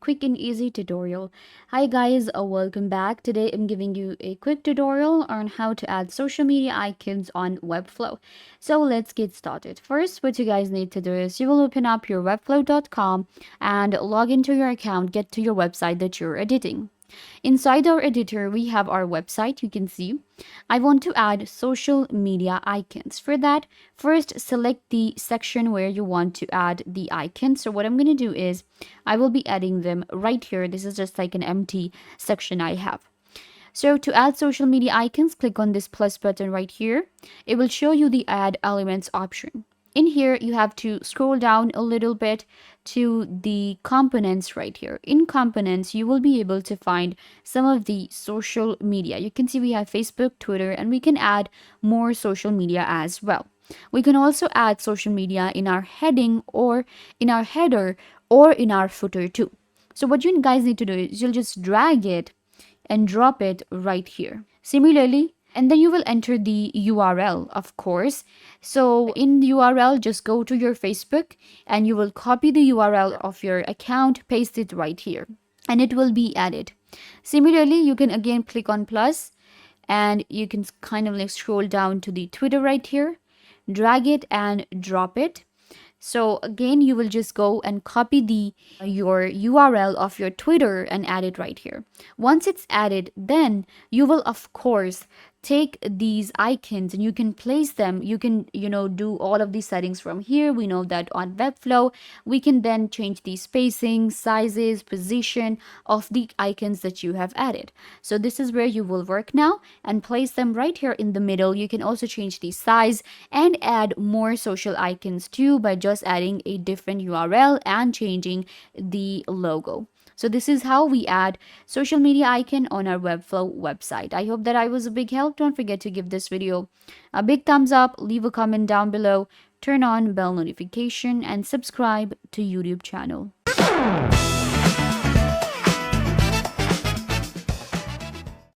quick and easy tutorial. Hi guys, welcome back. Today I'm giving you a quick tutorial on how to add social media icons on Webflow. So let's get started. First, what you guys need to do is you will open up your webflow.com and log into your account, get to your website that you're editing. Inside our editor, we have our website. You can see I want to add social media icons. For that, first select the section where you want to add the icon. So what I'm going to do is I will be adding them right here. This is just like an empty section I have. So to add social media icons, click on this plus button right here. It will show you the add elements option. In here, you have to scroll down a little bit to the components right here. In components, you will be able to find some of the social media. You can see we have Facebook, Twitter, and we can add more social media as well. We can also add social media in our heading or in our header or in our footer too. So what you guys need to do is you'll just drag it and drop it right here. Similarly, and then you will enter the URL, of course. So in the URL, just go to your Facebook and you will copy the URL of your account, paste it right here, and it will be added. Similarly, you can again click on plus and you can kind of like scroll down to the Twitter right here, drag it and drop it. So again, you will just go and copy the your URL of your Twitter and add it right here. Once it's added, then you will of course take these icons and you can place them. You can, do all of these settings from here. We know that on Webflow, we can then change the spacing, sizes, position of the icons that you have added. So this is where you will work now and place them right here in the middle. You can also change the size and add more social icons too by just adding a different URL and changing the logo. So this is how we add social media icon on our Webflow website. I hope that I was a big help. Don't forget to give this video a big thumbs up, leave a comment down below, turn on bell notification and subscribe to YouTube channel.